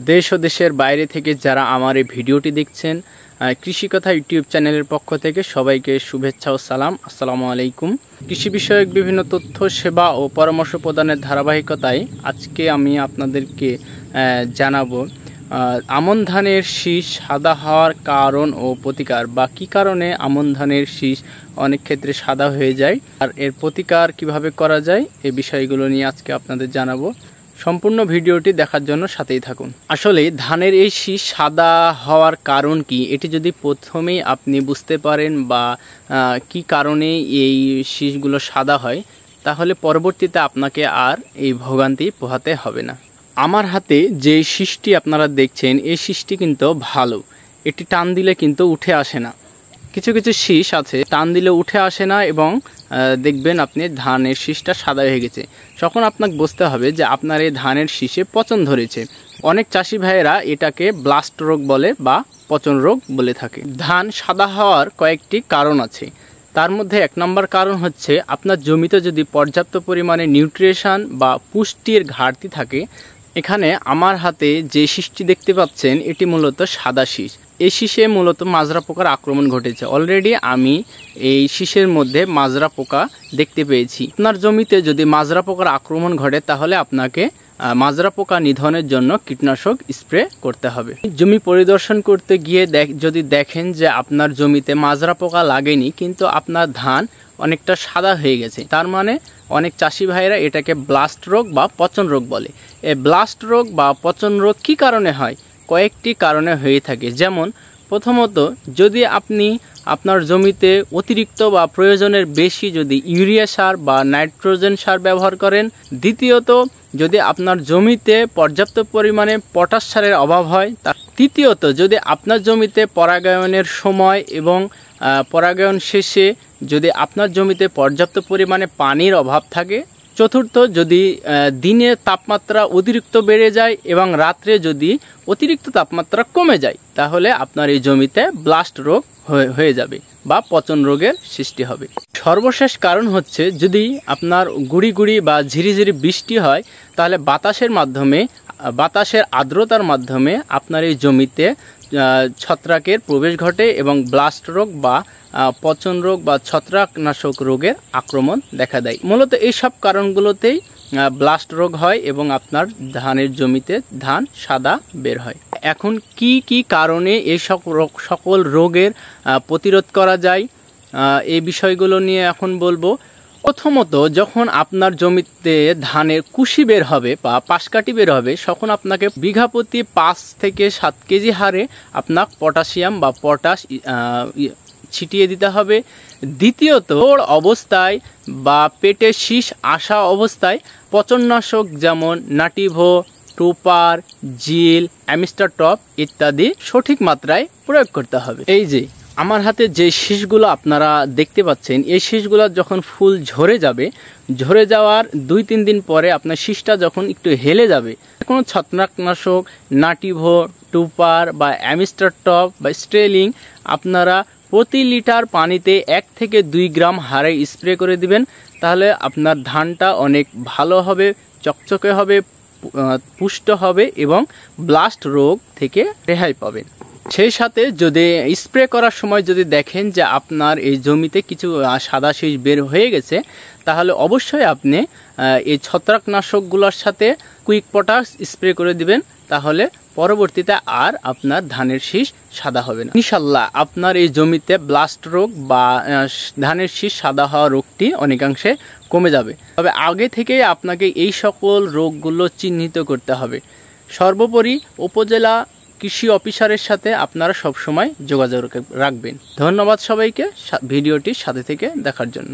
দেশ ও দেশের বাইরে থেকে যারা আমার এই ভিডিওটি দেখছেন, কৃষি কথা ইউটিউব চ্যানেলের পক্ষ থেকে সবাইকে শুভেচ্ছা ও সালাম। আসসালামু আলাইকুম। কৃষি বিষয়ক বিভিন্ন তথ্য, সেবা ও পরামর্শ প্রদানের ধারাবাহিকতায় আজকে আমি আপনাদেরকে জানাবো আমন ধানের শীষ সাদা হওয়ার কারণ ও প্রতিকার, বা কী কারণে আমন ধানের শীষ অনেক ক্ষেত্রে সাদা হয়ে যায় আর এর প্রতিকার কিভাবে করা যায়, এই বিষয়গুলো নিয়ে আজকে আপনাদের জানাবো। সম্পূর্ণ ভিডিওটি দেখার জন্য সাথেই থাকুন। আসলে ধানের এই শীষ সাদা হওয়ার কারণ কি, এটি যদি প্রথমেই আপনি বুঝতে পারেন বা কি কারণে এই শীষগুলো সাদা হয়, তাহলে পরবর্তীতে আপনাকে আর এই ভোগান্তি পোহাতে হবে না। আমার হাতে যে শীষটি আপনারা দেখছেন, এই শীষটি কিন্তু ভালো, এটি টান দিলে কিন্তু উঠে আসে না। কিছু কিছু শীষ আছে টান দিলে উঠে আসে না এবং দেখবেন আপনি ধানের শীষটা সাদা হয়ে গেছে। তখন আপনাকে বুঝতে হবে যে আপনার এই ধানের শীষে পচন ধরেছে। অনেক চাষি ভাইয়েরা এটাকে ব্লাস্ট রোগ বলে বা পচন রোগ বলে থাকে। ধান সাদা হওয়ার কয়েকটি কারণ আছে। তার মধ্যে 1 নম্বর কারণ হচ্ছে আপনার জমিতে যদি পর্যাপ্ত পরিমাণে নিউট্রিশন বা পুষ্টির ঘাটতি থাকে। এখানে আমার হাতে যে শীষটি দেখতে পাচ্ছেন, এটি মূলত সাদা শীষ। এই শীষে মূলত মাজরা পোকার আক্রমণ ঘটেছে। অলরেডি আমি এই শীষের মধ্যে মাজরা পোকা দেখতে পেয়েছি। আপনার জমিতে যদি মাজরা পোকার আক্রমণ ঘটে, তাহলে আপনাকে মাজরা পোকা নিধনের জন্য কীটনাশক স্প্রে করতে হবে। জমি পরিদর্শন করতে গিয়ে যদি দেখেন যে আপনার জমিতে মাজরা পোকা লাগেনি, কিন্তু আপনার ধান অনেকটা সাদা হয়ে গেছে, তার মানে অনেক চাষি ভাইরা এটাকে ব্লাস্ট রোগ বা পচন রোগ বলে। এই ব্লাস্ট রোগ বা পচন রোগ কী কারণে হয়? কয়েকটি কারণে হয়ে থাকে। যেমন প্রথমত, যদি আপনি আপনার জমিতে অতিরিক্ত বা প্রয়োজনের বেশি যদি ইউরিয়া সার বা নাইট্রোজেন সার ব্যবহার করেন। দ্বিতীয়ত, যদি আপনার জমিতে পর্যাপ্ত পরিমাণে পটাশ সারের অভাব হয়। তৃতীয়ত, যদি আপনার জমিতে পরাগায়নের সময় এবং পরাগায়ন শেষে যদি আপনার জমিতে পর্যাপ্ত পরিমাণে পানির অভাব থাকে। চতুর্থ, যদি দিনে তাপমাত্রা অতিরিক্ত বেড়ে যায় এবং রাত্রে যদি অতিরিক্ত তাপমাত্রা কমে যায়, তাহলে আপনার এই জমিতে ব্লাস্ট রোগ হয়ে যাবে বা পচন রোগের সৃষ্টি হবে। সর্বশেষ কারণ হচ্ছে, যদি আপনার গুড়ি গুড়ি বা ঝিরিঝিরি বৃষ্টি হয়, তাহলে বাতাসের আর্দ্রতার মাধ্যমে আপনার এই জমিতে ছত্রাকের প্রবেশ ঘটে এবং ব্লাস্ট রোগ বা পচন রোগ বা ছত্রাকনাশক রোগের আক্রমণ দেখা দেয়। মূলত এইসব কারণগুলোতেই ব্লাস্ট রোগ হয় এবং আপনার ধানের জমিতে ধান সাদা বের হয়। এখন কি কি কারণে এই সকল রোগের প্রতিরোধ করা যায়, এই বিষয়গুলো নিয়ে এখন বলবো। প্রথমত, যখন আপনার জমিতে ধানের কুশি বের হবে বা পাশকাঠি বের হবে, তখন আপনাকে বিঘা প্রতি 5 থেকে 7 কেজি হারে আপনার পটাশিয়াম বা পটাশ ছিটিয়ে দিতে হবে। দ্বিতীয়ত, অবস্থায় বা পেটে শীষ আসা অবস্থায় পচননাশক যেমন নাটিভো, টুপার, জিল, অ্যামিস্টার টপ ইত্যাদি সঠিক মাত্রায় প্রয়োগ করতে হবে। এই যে আমার হাতে যে শীষগুলো আপনারা দেখতে পাচ্ছেন, এই শীষগুলো যখন ফুল ঝরে যাওয়ার 2-3 দিন পরে আপনার শীষটা যখন একটু হেলে যাবে, কোনো ছত্রাকনাশক নাটিভো, টুপার বা অ্যামিস্টার টপ বা স্ট্রেলিং আপনারা প্রতি লিটার পানিতে 1 থেকে 2 গ্রাম হারে স্প্রে করে দিবেন। তাহলে আপনার ধানটা অনেক ভালো হবে, চকচকে হবে, পুষ্ট হবে এবং ব্লাস্ট রোগ থেকে রেহাই পাবেন। সেই সাথে যদি স্প্রে করার সময় যদি দেখেন যে আপনার এই জমিতে কিছু সাদা শীষ বের হয়ে গেছে, তাহলে অবশ্যই আপনি এই ছত্রাকনাশকগুলোর সাথে কুইক পটাশ স্প্রে করে দিবেন। তাহলে পরবর্তীতে আর আপনার ধানের শীষ সাদা হবে না। ইনশাল্লাহ আপনার এই জমিতে ব্লাস্ট রোগ বা ধানের শীষ সাদা হওয়া রোগটি অনেকাংশে কমে যাবে। তবে আগে থেকেই আপনাকে এই সকল রোগগুলো চিহ্নিত করতে হবে। সর্বোপরি উপজেলা কৃষি অফিসারের সাথে আপনারা সবসময় যোগাযোগ রাখবেন। ধন্যবাদ সবাইকে ভিডিওটির সাথে থেকে দেখার জন্য।